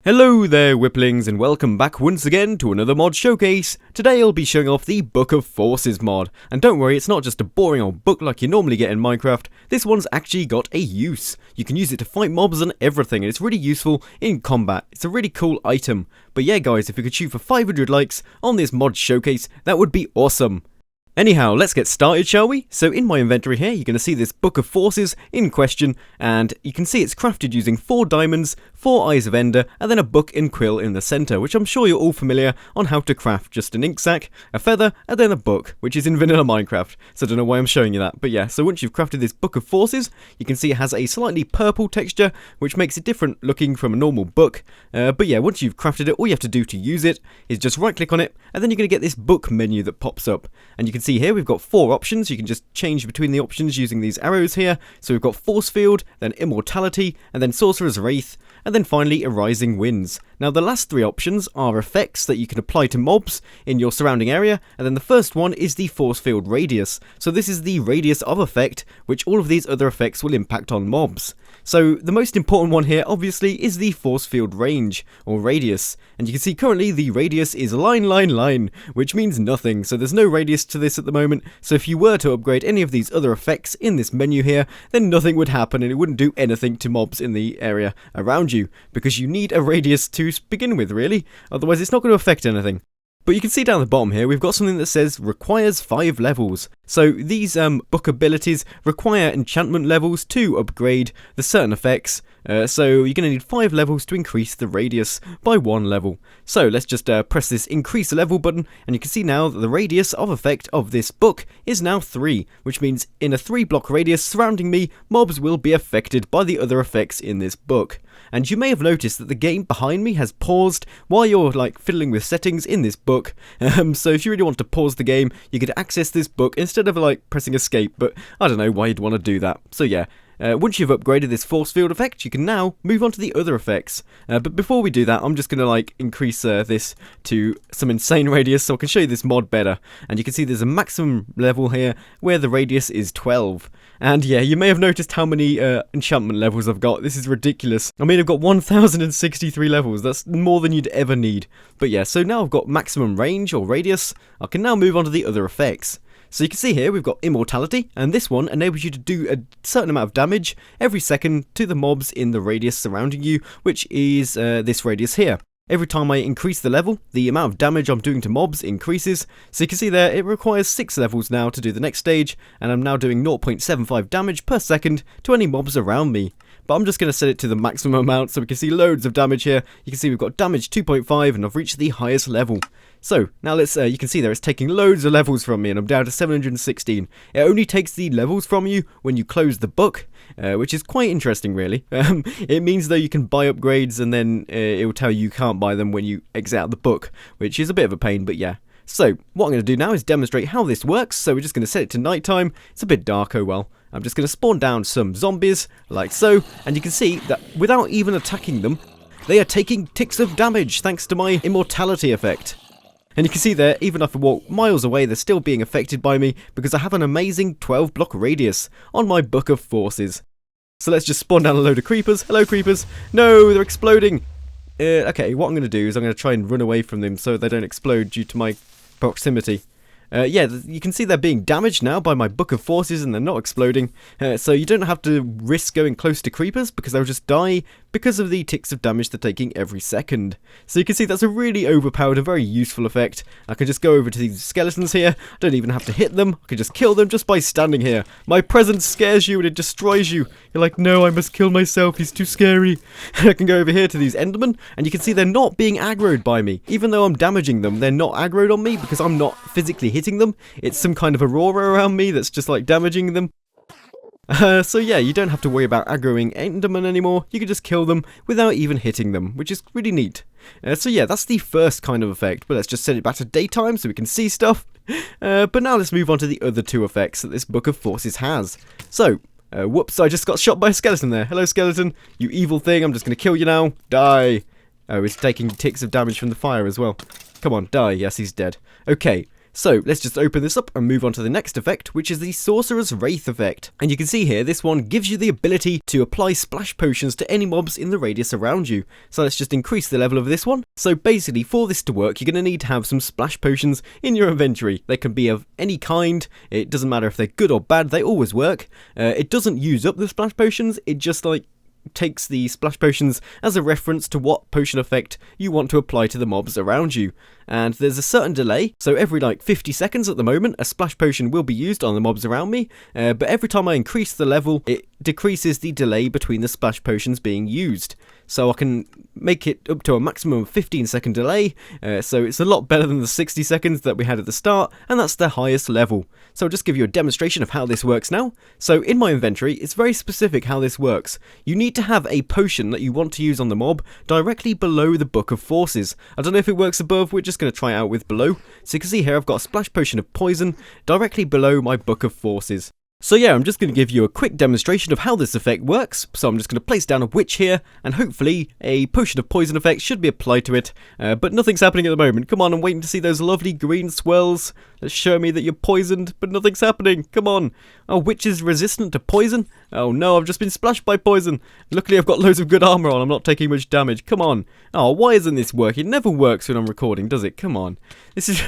Hello there Whipplings and welcome back once again to another mod showcase. Today I'll be showing off the Book of Forces mod, and don't worry, it's not just a boring old book like you normally get in Minecraft. This one's actually got a use. You can use it to fight mobs and everything, and it's really useful in combat. It's a really cool item. But yeah guys, if we could shoot for 500 likes on this mod showcase, that would be awesome. Anyhow, let's get started, shall we? So in my inventory here, you're going to see this Book of Forces in question, and you can see it's crafted using 4 diamonds, 4 eyes of ender, and then a book and quill in the centre, which I'm sure you're all familiar on how to craft. Just an ink sac, a feather, and then a book, which is in vanilla Minecraft, so I don't know why I'm showing you that. But yeah, so once you've crafted this Book of Forces, you can see it has a slightly purple texture, which makes it different looking from a normal book. But yeah, once you've crafted it, all you have to do to use it is just right click on it, and then you're going to get this book menu that pops up, and you can see here we've got 4 options. You can just change between the options using these arrows here. So we've got Forcefield, then Immortality, and then Sorcerous, wraith, and then finally a rising winds. Now the last 3 options are effects that you can apply to mobs in your surrounding area, and then the first one is the Forcefield radius. So this is the radius of effect which all of these other effects will impact on mobs. So the most important one here obviously is the Forcefield range or radius, and you can see currently the radius is line, which means nothing, so there's no radius to this at the moment. So if you were to upgrade any of these other effects in this menu here, then nothing would happen and it wouldn't do anything to mobs in the area around you, because you need a radius to begin with really, otherwise it's not going to affect anything. But you can see down the bottom here, we've got something that says requires 5 levels. So these book abilities require enchantment levels to upgrade the certain effects. So you're going to need 5 levels to increase the radius by 1 level. So let's just press this increase level button, and you can see now that the radius of effect of this book is now 3, which means in a 3 block radius surrounding me, mobs will be affected by the other effects in this book. And you may have noticed that the game behind me has paused while you're like fiddling with settings in this book. So if you really want to pause the game, you could access this book instead of like pressing escape, but I don't know why you'd want to do that. So yeah. Once you've upgraded this force field effect, you can now move on to the other effects. But before we do that, I'm just going to like increase this to some insane radius so I can show you this mod better. And you can see there's a maximum level here where the radius is 12. And yeah, you may have noticed how many enchantment levels I've got. This is ridiculous. I mean, I've got 1063 levels. That's more than you'd ever need. But yeah, so now I've got maximum range or radius. I can now move on to the other effects. So you can see here we've got Immortality, and this one enables you to do a certain amount of damage every second to the mobs in the radius surrounding you, which is this radius here. Every time I increase the level, the amount of damage I'm doing to mobs increases. So you can see there, it requires 6 levels now to do the next stage, and I'm now doing 0.75 damage per second to any mobs around me. But I'm just going to set it to the maximum amount so we can see loads of damage here. You can see we've got damage 2.5 and I've reached the highest level. So now let's, you can see there it's taking loads of levels from me and I'm down to 716. It only takes the levels from you when you close the book, which is quite interesting really. It means though you can buy upgrades and then it will tell you can't buy them when you exit out the book, which is a bit of a pain, but yeah. So what I'm going to do now is demonstrate how this works. So we're just going to set it to nighttime. It's a bit dark, oh well. I'm just going to spawn down some zombies, like so, and you can see that without even attacking them, they are taking ticks of damage thanks to my Immortality effect. And you can see there, even if I walk miles away, they're still being affected by me because I have an amazing 12 block radius on my Book of Forces. So let's just spawn down a load of creepers. Hello creepers. No, they're exploding. Okay, what I'm going to do is I'm going to try and run away from them so they don't explode due to my proximity. Yeah, you can see they're being damaged now by my Book of Forces and they're not exploding. So you don't have to risk going close to creepers because they'll just die because of the ticks of damage they're taking every second. So you can see that's a really overpowered and very useful effect. I can just go over to these skeletons here. I don't even have to hit them. I can just kill them just by standing here. My presence scares you and it destroys you. You're like, no, I must kill myself. He's too scary. I can go over here to these endermen and you can see they're not being aggroed by me. Even though I'm damaging them, they're not aggroed on me because I'm not physically hitting them. It's some kind of aurora around me that's just like damaging them. So yeah, you don't have to worry about aggroing endermen anymore. You can just kill them without even hitting them, which is really neat. So yeah, that's the first kind of effect, but let's just set it back to daytime so we can see stuff. But now let's move on to the other 2 effects that this Book of Forces has. So, whoops, I just got shot by a skeleton there. Hello skeleton, you evil thing, I'm just going to kill you now. Die. Oh, he's taking ticks of damage from the fire as well. Come on, die. Yes, he's dead. Okay. So let's just open this up and move on to the next effect, which is the Sorcerous Wraith effect. And you can see here, this one gives you the ability to apply splash potions to any mobs in the radius around you. So let's just increase the level of this one. So basically, for this to work, you're going to need to have some splash potions in your inventory. They can be of any kind. It doesn't matter if they're good or bad, they always work. It doesn't use up the splash potions, it just like takes the splash potions as a reference to what potion effect you want to apply to the mobs around you. And there's a certain delay, so every like 50 seconds at the moment a splash potion will be used on the mobs around me, but every time I increase the level it decreases the delay between the splash potions being used. So I can make it up to a maximum of 15-second delay, so it's a lot better than the 60 seconds that we had at the start, and that's the highest level. So I'll just give you a demonstration of how this works now. So in my inventory, it's very specific how this works. You need to have a potion that you want to use on the mob directly below the Book of Forces. I don't know if it works above, we're just going to try it out with below. So you can see here I've got a splash potion of poison directly below my Book of Forces. So yeah, I'm just going to give you a quick demonstration of how this effect works. So I'm just going to place down a witch here, and hopefully a potion of poison effect should be applied to it. But nothing's happening at the moment. Come on, I'm waiting to see those lovely green swirls that show me that you're poisoned, but nothing's happening. Come on. Oh, witch is resistant to poison? Oh no, I've just been splashed by poison. Luckily I've got loads of good armor on, I'm not taking much damage. Come on. Oh, why isn't this working? It never works when I'm recording, does it? Come on. This is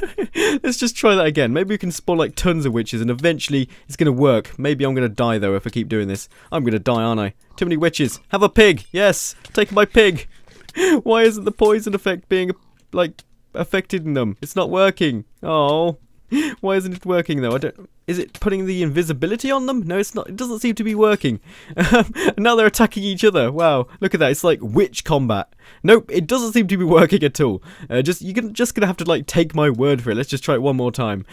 let's just try that again. Maybe we can spawn like tons of witches and eventually it's gonna work. Maybe I'm gonna die though if I keep doing this. I'm gonna die, aren't I? Too many witches. Have a pig. Yes. Take my pig. Why isn't the poison effect being like affected in them? It's not working. Oh. Why isn't it working though? Is it putting the invisibility on them? No, it's not. It doesn't seem to be working. Now they're attacking each other. Wow, look at that. It's like witch combat. Nope, it doesn't seem to be working at all. You're just gonna have to like take my word for it. Let's just try it one more time.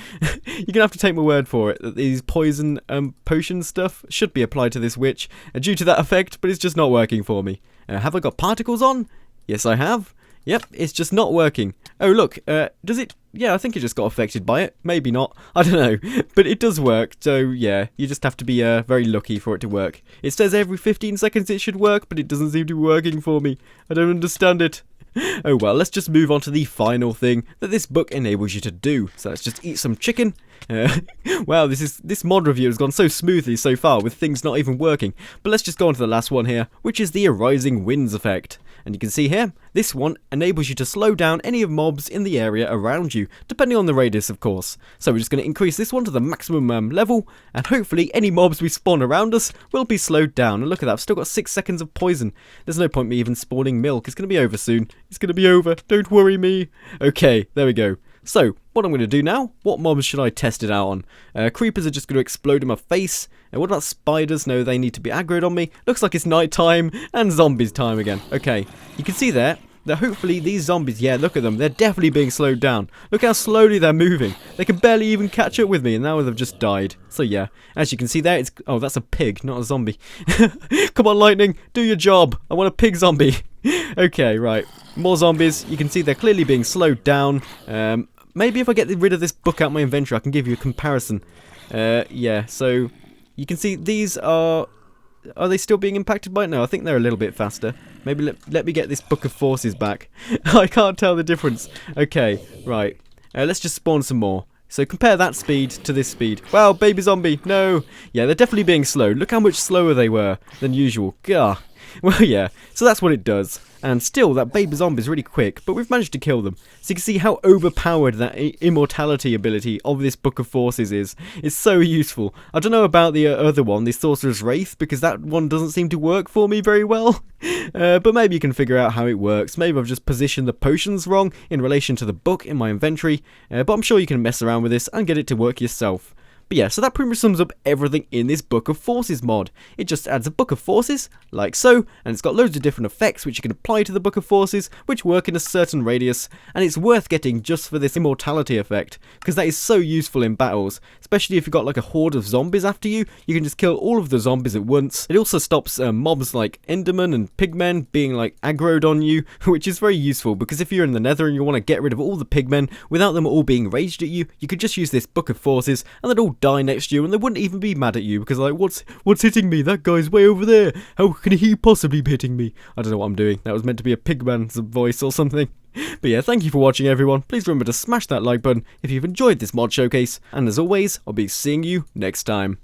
You're gonna have to take my word for it that these poison potion stuff should be applied to this witch due to that effect, but it's just not working for me. Have I got particles on? Yes, I have. Yep, it's just not working. Oh look, does it? Yeah, I think it just got affected by it. Maybe not. I don't know. But it does work, so yeah, you just have to be very lucky for it to work. It says every 15 seconds it should work, but it doesn't seem to be working for me. I don't understand it. Oh well, let's just move on to the final thing that this book enables you to do. So let's just eat some chicken. Wow, this mod review has gone so smoothly so far with things not even working. But let's just go on to the last one here, which is the Arising Winds effect. And you can see here, this one enables you to slow down any of mobs in the area around you, depending on the radius of course. So we're just going to increase this one to the maximum level, and hopefully any mobs we spawn around us will be slowed down. And look at that, I've still got 6 seconds of poison. There's no point me even spawning milk, it's going to be over soon. It's going to be over, don't worry me. Okay, there we go. So, what I'm going to do now, what mobs should I test it out on? Creepers are just going to explode in my face. And what about spiders? No, they need to be aggroed on me. Looks like it's night time, and zombies time again. Okay, you can see there that hopefully these zombies, yeah, look at them, they're definitely being slowed down. Look how slowly they're moving. They can barely even catch up with me, and now they've just died. So yeah, as you can see there, it's, oh, that's a pig, not a zombie. Come on, lightning, do your job. I want a pig zombie. Okay, right, more zombies. You can see they're clearly being slowed down. Maybe if I get rid of this book out my inventory, I can give you a comparison. Yeah, so you can see these are they still being impacted by it? No, I think they're a little bit faster. Maybe let me get this Book of Forces back. I can't tell the difference. Okay, right. Let's just spawn some more. So compare that speed to this speed. Wow, baby zombie, no. Yeah, they're definitely being slowed. Look how much slower they were than usual. Gah. Well, yeah, so that's what it does. And still, that baby zombie is really quick, but we've managed to kill them. So you can see how overpowered that Immortality ability of this Book of Forces is. It's so useful. I don't know about the other one, the Sorcerous Wraith, because that one doesn't seem to work for me very well. But maybe you can figure out how it works. Maybe I've just positioned the potions wrong in relation to the book in my inventory. But I'm sure you can mess around with this and get it to work yourself. But yeah, so that pretty much sums up everything in this Book of Forces mod. It just adds a Book of Forces, like so, and it's got loads of different effects which you can apply to the Book of Forces, which work in a certain radius, and it's worth getting just for this Immortality effect, because that is so useful in battles, especially if you've got like a horde of zombies after you, you can just kill all of the zombies at once. It also stops mobs like Endermen and Pigmen being like aggroed on you, which is very useful, because if you're in the Nether and you want to get rid of all the Pigmen without them all being raged at you, you could just use this Book of Forces, and they'd all die next to you, and they wouldn't even be mad at you because like, what's hitting me? That guy's way over there. How can he possibly be hitting me? I don't know what I'm doing. That was meant to be a Pigman's voice or something. But yeah, thank you for watching everyone. Please remember to smash that like button if you've enjoyed this mod showcase. And as always, I'll be seeing you next time.